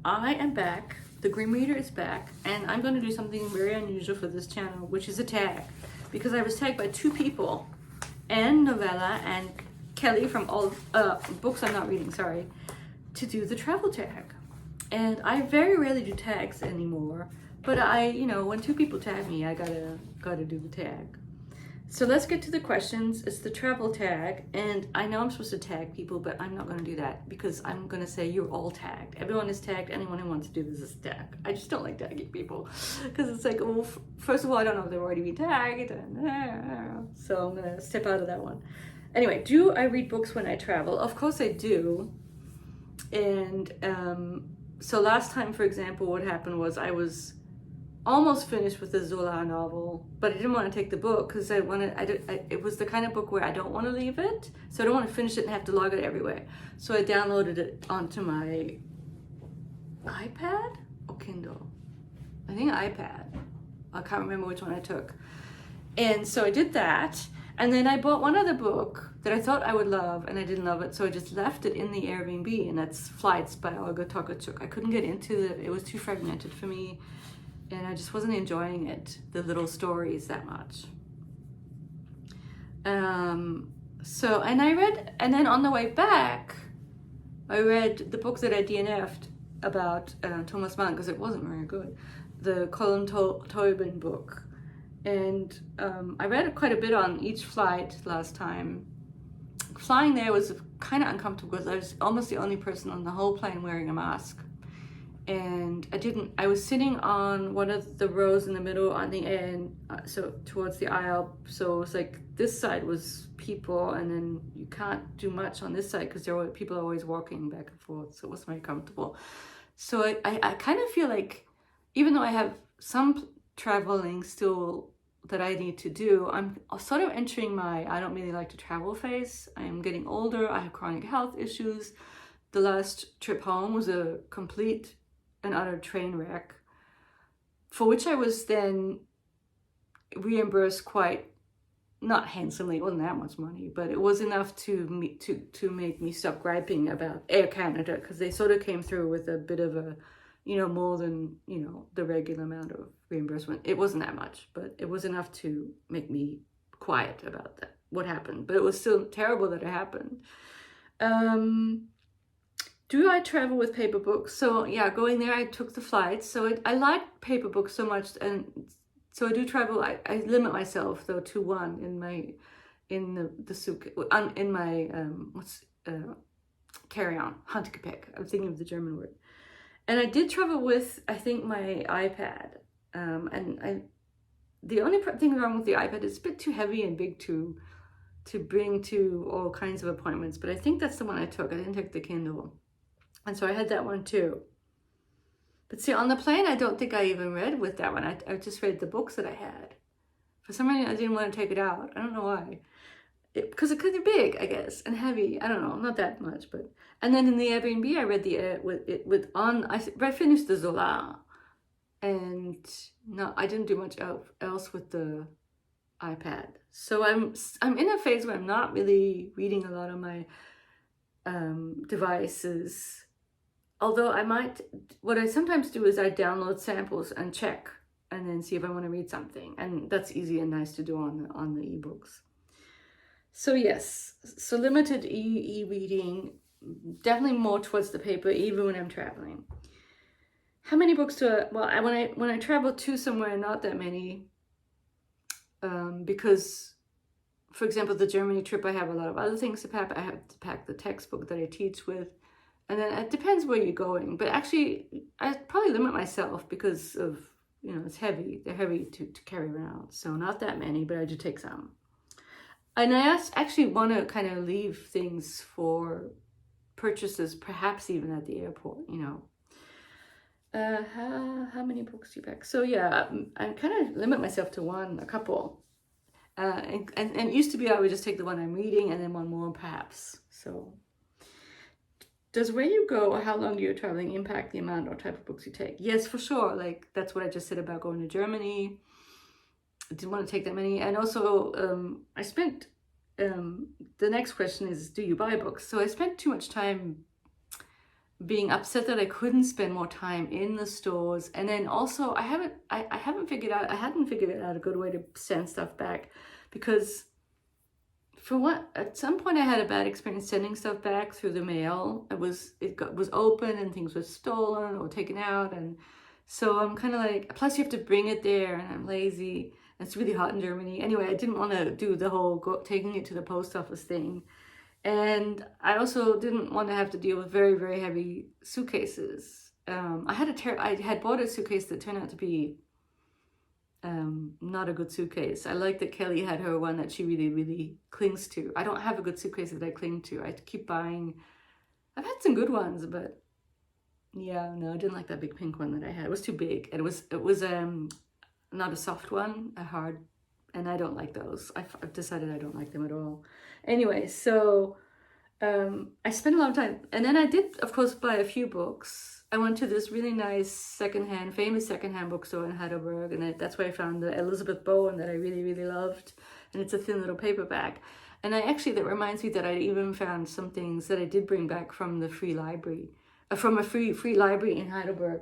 I am back. The Grim Reader is back, and I'm going to do something very unusual for this channel, which is a tag, because I was tagged by two people, and Novella and Kelly from all books I'm not reading, sorry, to do the travel tag. And I very rarely do tags anymore, but when two people tag me, I gotta do the tag. So let's get to the questions. It's the travel tag, and I know I'm supposed to tag people, but I'm not going to do that because I'm going to say you're all tagged. Everyone is tagged. Anyone who wants to do this is tagged. I just don't like tagging people because it's like, well, first of all, I don't know if they've already been tagged, so I'm going to step out of that one. Anyway, do I read books when I travel? Of course I do. And so last time, for example, what happened was I was almost finished with the Zola novel, but I didn't want to take the book because it was the kind of book where I don't want to leave it, so I don't want to finish it and have to log it everywhere. So I downloaded it onto my iPad or Kindle. I think iPad. I can't remember which one I took. And so I did that, and then I bought one other book that I thought I would love, and I didn't love it, so I just left it in the Airbnb, and that's Flights by Olga Tokarczuk. I couldn't get into it was too fragmented for me. And I just wasn't enjoying it, the little stories, that much. And then on the way back, I read the book that I DNF'd about Thomas Mann, because it wasn't very good, the Colin Toibin book. And I read quite a bit on each flight last time. Flying there was kind of uncomfortable because I was almost the only person on the whole plane wearing a mask. And I was sitting on one of the rows in the middle on the end, so towards the aisle. So it was like this side was people, and then you can't do much on this side because people are always walking back and forth. So it was very comfortable. So I kind of feel like, even though I have some traveling still that I need to do, I'm sort of entering my I don't really like to travel phase. I am getting older. I have chronic health issues. The last trip home was a complete and utter train wreck, for which I was then reimbursed quite, not handsomely, it wasn't that much money, but it was enough to make me stop griping about Air Canada, because they sort of came through with a bit of a, more than, the regular amount of reimbursement. It wasn't that much, but it was enough to make me quiet about that, what happened. But it was still terrible that it happened. Do I travel with paper books? So yeah, going there, I took the flights. So I like paper books so much, and so I do travel. I limit myself though to one in my carry-on, Handgepäck. I'm thinking of the German word. And I did travel with, I think, my iPad. The only thing wrong with the iPad is it's a bit too heavy and big to bring to all kinds of appointments. But I think that's the one I took. I didn't take the Kindle. And so I had that one too. But see, on the plane, I don't think I even read with that one. I just read the books that I had. For some reason, I didn't want to take it out. I don't know why. Because it could be big, I guess, and heavy. I don't know, not that much. And then in the Airbnb, I read I finished the Zola. And no, I didn't do much else with the iPad. So I'm in a phase where I'm not really reading a lot of my devices. Although what I sometimes do is I download samples and check, and then see if I want to read something. And that's easy and nice to do on the ebooks. So yes, so limited e-reading, definitely more towards the paper, even when I'm traveling. How many books when I travel to somewhere, not that many, because, for example, the Germany trip, I have a lot of other things to pack. I have to pack the textbook that I teach with, and then it depends where you're going. But actually, I probably limit myself because of, it's heavy. They're heavy to carry around. So not that many, but I do take some. And I actually want to kind of leave things for purchases, perhaps even at the airport, you know. How many books do you pack? So yeah, I kind of limit myself to a couple. And it used to be I would just take the one I'm reading and then one more perhaps. So does where you go or how long you're traveling impact the amount or type of books you take? Yes, for sure. Like that's what I just said about going to Germany. I didn't want to take that many. And also I spent, the next question is, do you buy books? So I spent too much time being upset that I couldn't spend more time in the stores. And then also I hadn't figured out a good way to send stuff back, because at some point I had a bad experience sending stuff back through the mail. It was open and things were stolen or taken out, and so I'm kind of like, plus you have to bring it there and I'm lazy. It's really hot in Germany. Anyway, I didn't want to do the whole taking it to the post office thing. And I also didn't want to have to deal with very, very heavy suitcases. I had bought a suitcase that turned out to be not a good suitcase. I like that Kelly had her one that she really, really clings to. I don't have a good suitcase that I cling to. I keep buying. I've had some good ones, but yeah, no, I didn't like that big pink one that I had. It was too big, and it was not a soft one, a hard. And I don't like those. I've decided I don't like them at all. Anyway, so I spent a lot of time. And then I did, of course, buy a few books. I went to this really nice famous secondhand bookstore in Heidelberg. And that's where I found the Elizabeth Bowen that I really, really loved. And it's a thin little paperback. And that reminds me that I even found some things that I did bring back from the free library, from a free library in Heidelberg.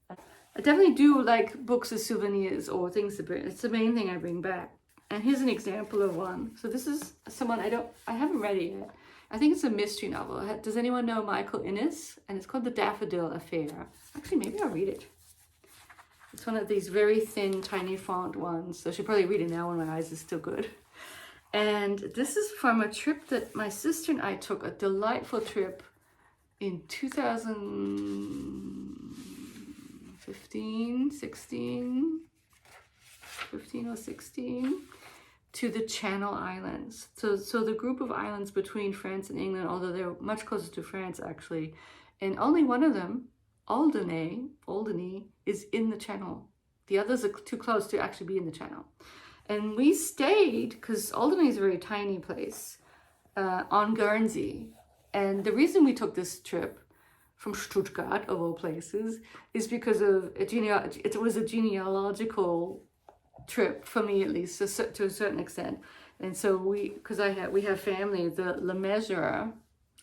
I definitely do like books as souvenirs or things to bring. It's the main thing I bring back. And here's an example of one. So this is someone I haven't read it yet. I think it's a mystery novel. Does anyone know Michael Innes? And it's called The Daffodil Affair. Actually, maybe I'll read it. It's one of these very thin, tiny font ones. So I should probably read it now when my eyes are still good. And this is from a trip that my sister and I took, a delightful trip in 2015 or 16, to the Channel Islands. So the group of islands between France and England, although they're much closer to France actually, and only one of them, Alderney, is in the Channel. The others are too close to actually be in the Channel. And we stayed, because Alderney is a very tiny place, on Guernsey. And the reason we took this trip from Stuttgart, of all places, is because of it was a genealogical trip for me, at least, to a certain extent. And so we have family, the Lemessurier.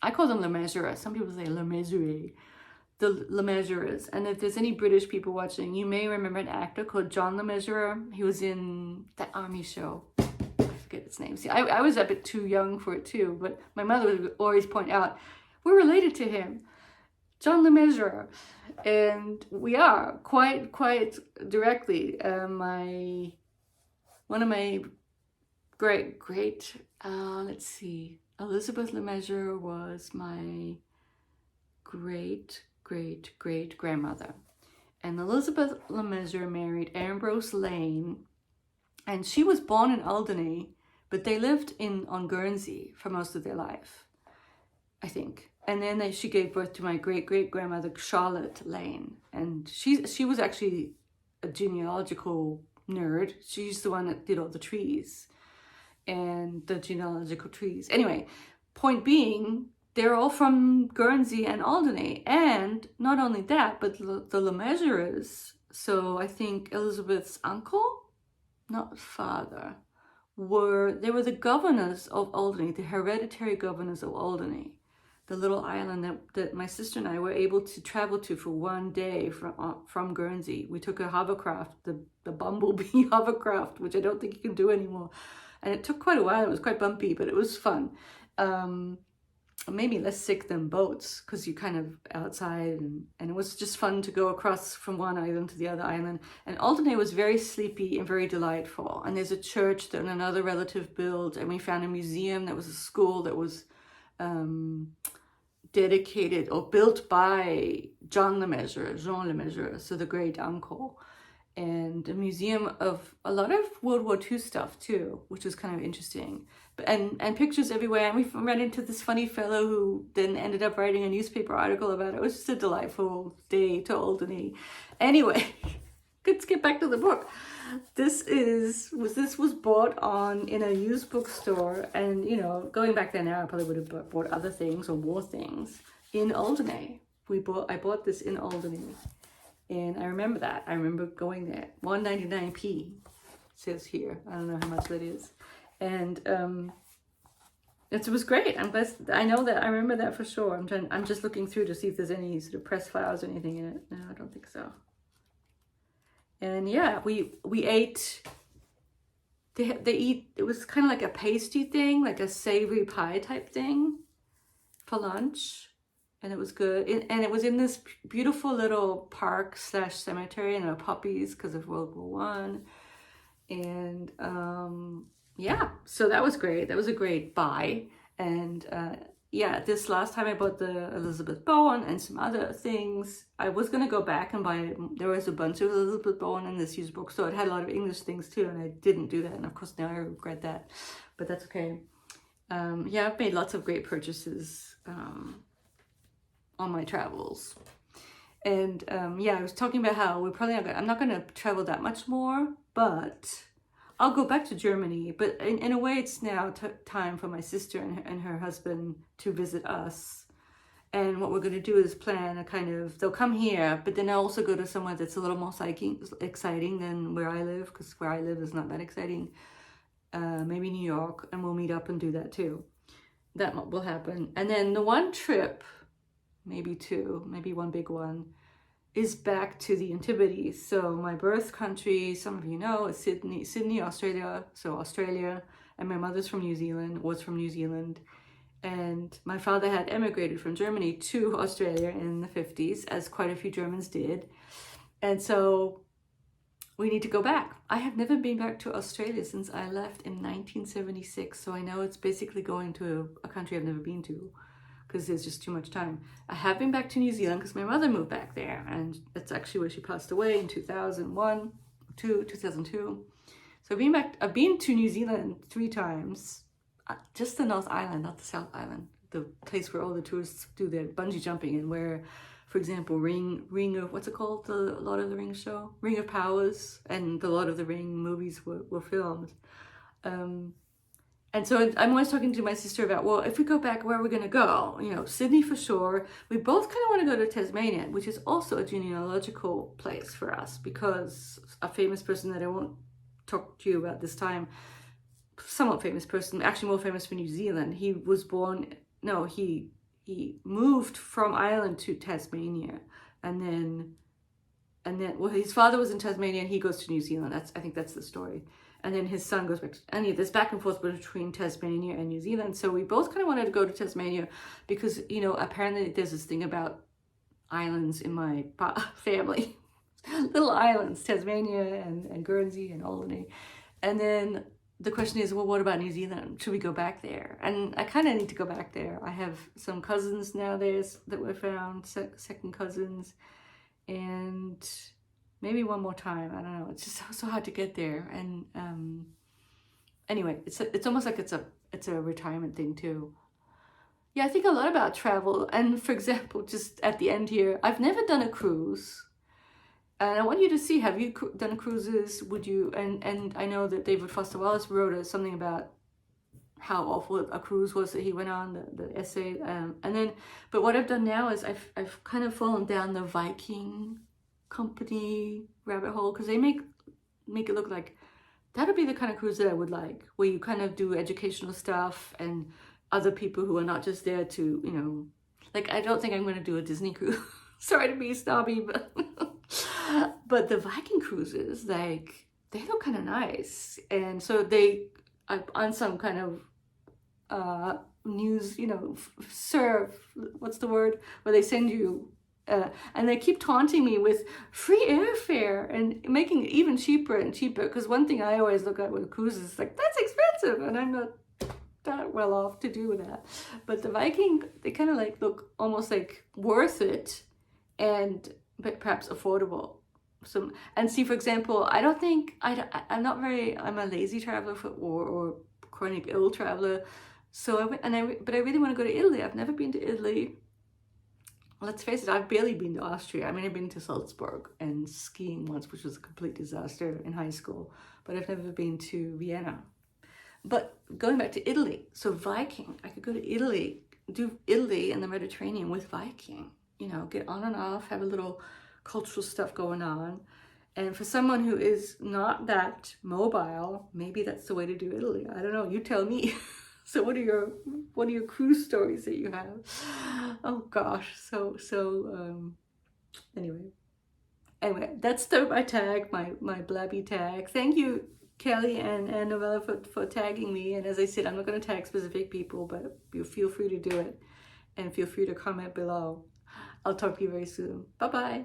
I call them Lemessurier. Some people say Lemessurier. The Lemessuriers. And if there's any British people watching, you may remember an actor called John Lemessurier. He was in that army show. I forget its name. See, I was a bit too young for it too, but my mother would always point out, we're related to him, John Lemessurier. And we are quite directly. One of my great let's see, Elizabeth Lemessurier was my great grandmother, and Elizabeth Lemessurier married Ambrose Lane, and she was born in Alderney, but they lived on Guernsey for most of their life, I think. And then she gave birth to my great grandmother Charlotte Lane, and she was actually a genealogical nerd. She's the one that did all the trees and the genealogical trees. Anyway, point being, they're all from Guernsey and Alderney. And not only that, but the Lemessuriers, so I think Elizabeth's uncle, not father, they were the governors of Alderney, the hereditary governors of Alderney, the little island that my sister and I were able to travel to for one day from Guernsey. We took a hovercraft, the Bumblebee hovercraft, which I don't think you can do anymore. And it took quite a while. It was quite bumpy, but it was fun. Maybe less sick than boats, because you're kind of outside, and it was just fun to go across from one island to the other island. And Alderney was very sleepy and very delightful. And there's a church that another relative built, and we found a museum that was a school that was dedicated or built by Jean Lemessurier, so the great uncle, and a museum of a lot of World War II stuff too, which was kind of interesting. and pictures everywhere. And we ran into this funny fellow who then ended up writing a newspaper article about it. It was just a delightful day to Alderney. Anyway, let's get back to the book. This was bought in a used bookstore, and you know, going back there now, I probably would have bought other things or more things in Alderney. I bought this in Alderney, and I remember that. I remember going there. 1.99p says here. I don't know how much that is, and it was great. I'm blessed. I know that. I remember that for sure. I'm just looking through to see if there's any sort of press files or anything in it. No, I don't think so. And yeah, we ate. They eat. It was kind of like a pasty thing, like a savory pie type thing, for lunch, and it was good. And it was in this beautiful little park / cemetery, and there were poppies because of World War One. And yeah, so that was great. That was a great buy. And yeah, this last time I bought the Elizabeth Bowen and some other things. I was going to go back and buy it. There was a bunch of Elizabeth Bowen in this used bookstore. It had a lot of English things too, and I didn't do that. And of course now I regret that, but that's okay. Yeah, I've made lots of great purchases on my travels. And yeah, I was talking about how I'm not going to travel that much more, but I'll go back to Germany. But in a way, it's now time for my sister and her husband to visit us. And what we're going to do is plan they'll come here, but then I'll also go to somewhere that's a little more exciting than where I live, because where I live is not that exciting. Maybe New York, and we'll meet up and do that too. That will happen. And then the one trip, maybe two, maybe one big one, is back to the Antipodes. So my birth country, some of you know, is Sydney, Australia. So Australia, and my mother's from New Zealand, was from New Zealand. And my father had emigrated from Germany to Australia in the 50s, as quite a few Germans did. And so we need to go back. I have never been back to Australia since I left in 1976. So I know it's basically going to a country I've never been to, because there's just too much time. I have been back to New Zealand because my mother moved back there, and that's actually where she passed away in 2002. So I've been to New Zealand 3 times, just the North Island, not the South Island, the place where all the tourists do their bungee jumping, and where, for example, Ring of, what's it called? The Lord of the Rings show? Ring of Powers, and the Lord of the Ring movies were filmed. And so I'm always talking to my sister about, well, if we go back, where are we going to go? You know, Sydney for sure. We both kind of want to go to Tasmania, which is also a genealogical place for us, because a famous person that I won't talk to you about this time, somewhat famous person, actually more famous for New Zealand. He moved from Ireland to Tasmania, and then well, his father was in Tasmania and he goes to New Zealand. I think that's the story. And then his son goes back to, and there's back and forth between Tasmania and New Zealand. So we both kind of wanted to go to Tasmania because, you know, apparently there's this thing about islands in my family. Little islands, Tasmania and Guernsey and Alderney. And then the question is, well, what about New Zealand? Should we go back there? And I kind of need to go back there. I have some cousins now that were found, second cousins, and maybe one more time. I don't know. It's just so hard to get there. And anyway, it's almost like it's a retirement thing too. Yeah, I think a lot about travel. And for example, just at the end here, I've never done a cruise. And I want you to see, have you done cruises? Would you? And I know that David Foster Wallace wrote something about how awful a cruise was that he went on, the essay. But what I've done now is I've kind of fallen down the Viking company rabbit hole, because they make it look like that would be the kind of cruise that I would like, where you kind of do educational stuff and other people who are not just there to, you know, like, I don't think I'm going to do a Disney cruise. Sorry to be snobby, but the Viking cruises, like, they look kind of nice. And so they on some kind of news, you know, what's the word, where they send you and they keep taunting me with free airfare and making it even cheaper and cheaper. Because one thing I always look at with cruises is like, that's expensive, and I'm not that well off to do that. But the Viking, they kind of like look almost like worth it, but perhaps affordable. So, and see, for example, I don't think I'm a lazy traveler or chronic ill traveler. So I went, but I really want to go to Italy. I've never been to Italy. Let's face it, I've barely been to Austria. I mean, I've been to Salzburg and skiing once, which was a complete disaster in high school, but I've never been to Vienna. But going back to Italy, so Viking, I could go to Italy, do Italy and the Mediterranean with Viking, you know, get on and off, have a little cultural stuff going on. And for someone who is not that mobile, maybe that's the way to do Italy. I don't know, you tell me. So what are your cruise stories that you have? Oh gosh, anyway, that's my tag, my blabby tag. Thank you, Kelly and Novelle, for tagging me. And as I said, I'm not going to tag specific people, but you feel free to do it, and feel free to comment below. I'll talk to you very soon. Bye bye.